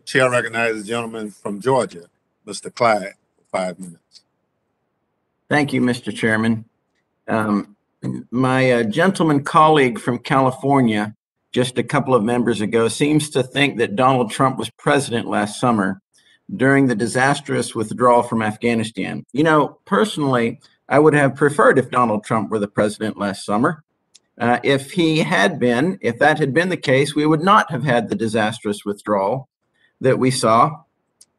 Chair recognizes the gentleman from Georgia, Mr. Clyde, for 5 minutes. Thank you, Mr. Chairman. My gentleman colleague from California, just a couple of members ago, seems to think that Donald Trump was president last summer during the disastrous withdrawal from Afghanistan. You know, personally, I would have preferred if Donald Trump were the president last summer. If that had been the case, we would not have had the disastrous withdrawal that we saw.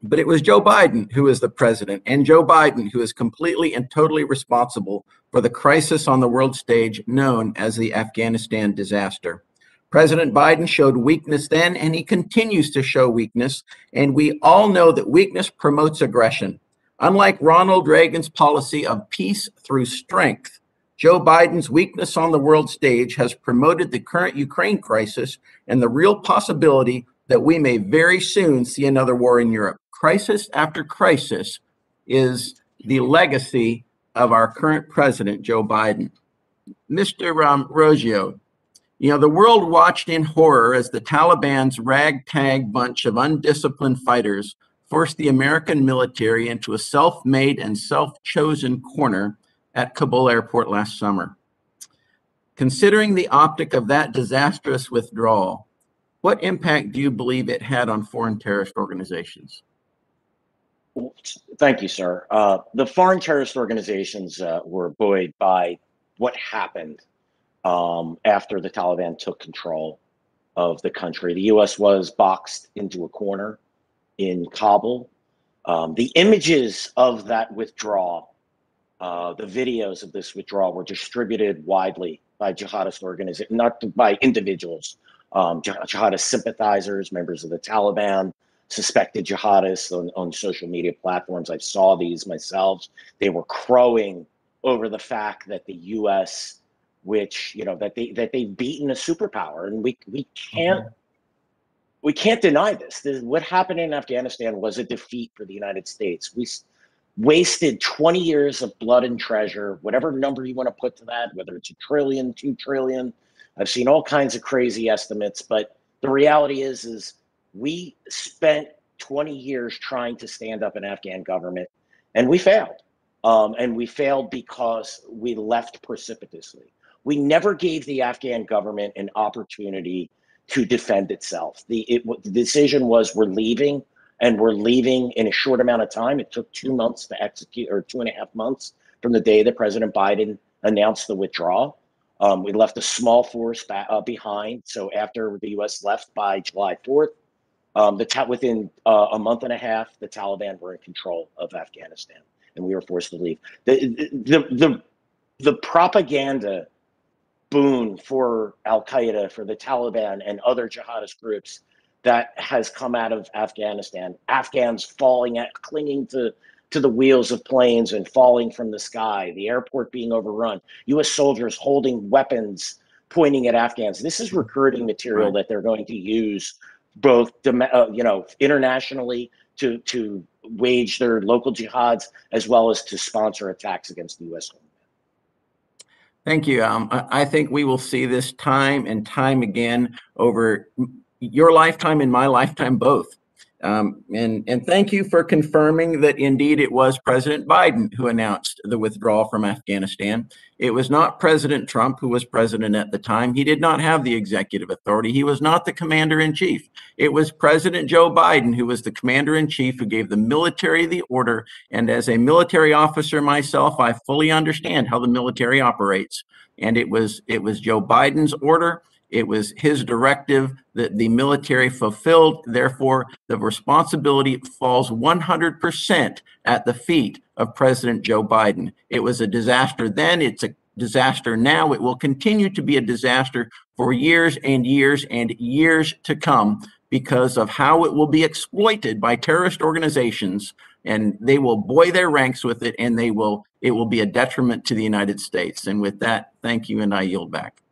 But it was Joe Biden who is the president, and Joe Biden who is completely and totally responsible for the crisis on the world stage known as the Afghanistan disaster. President Biden showed weakness then, and he continues to show weakness. And we all know that weakness promotes aggression. Unlike Ronald Reagan's policy of peace through strength, Joe Biden's weakness on the world stage has promoted the current Ukraine crisis and the real possibility that we may very soon see another war in Europe. Crisis after crisis is the legacy of our current president, Joe Biden. Mr. Rosio, you know, the world watched in horror as the Taliban's ragtag bunch of undisciplined fighters forced the American military into a self-made and self-chosen corner at Kabul airport last summer. Considering the optic of that disastrous withdrawal, what impact do you believe it had on foreign terrorist organizations? Thank you, sir. The foreign terrorist organizations were buoyed by what happened after the Taliban took control of the country. The U.S. was boxed into a corner in Kabul. The images of that withdrawal, the videos of this withdrawal were distributed widely by jihadist organizations, not by individuals, jihadist sympathizers, members of the Taliban, suspected jihadists on social media platforms. I saw these myself. They were crowing over the fact that the U.S., which, you know, that they've beaten a superpower, and we can't deny this. What happened in Afghanistan was a defeat for the United States. We wasted 20 years of blood and treasure, whatever number you want to put to that, whether it's $1 trillion, $2 trillion. I've seen all kinds of crazy estimates, but the reality is we spent 20 years trying to stand up an Afghan government, and we failed. And we failed because we left precipitously. We never gave the Afghan government an opportunity to defend itself. The decision was we're leaving, and we're leaving in a short amount of time. It took 2 months to execute, or 2.5 months from the day that President Biden announced the withdrawal. We left a small force behind. So after the U.S. left by July 4th, within a month and a half, the Taliban were in control of Afghanistan, and we were forced to leave. The propaganda boon for Al-Qaeda, for the Taliban and other jihadist groups that has come out of Afghanistan, Afghans clinging to the wheels of planes and falling from the sky, the airport being overrun, U.S. soldiers holding weapons pointing at Afghans. This is recruiting material that they're going to use both internationally to wage their local jihads, as well as to sponsor attacks against the U.S. homeland. Thank you. I think we will see this time and time again over your lifetime and my lifetime both. And thank you for confirming that indeed it was President Biden who announced the withdrawal from Afghanistan. It was not President Trump who was president at the time. He did not have the executive authority. He was not the commander-in-chief. It was President Joe Biden who was the commander-in-chief, who gave the military the order. And as a military officer myself, I fully understand how the military operates. And it was Joe Biden's order. It was his directive that the military fulfilled. Therefore, the responsibility falls 100% at the feet of President Joe Biden. It was a disaster then. It's a disaster now. It will continue to be a disaster for years and years and years to come because of how it will be exploited by terrorist organizations, and they will buoy their ranks with it, and it will be a detriment to the United States. And with that, thank you, and I yield back.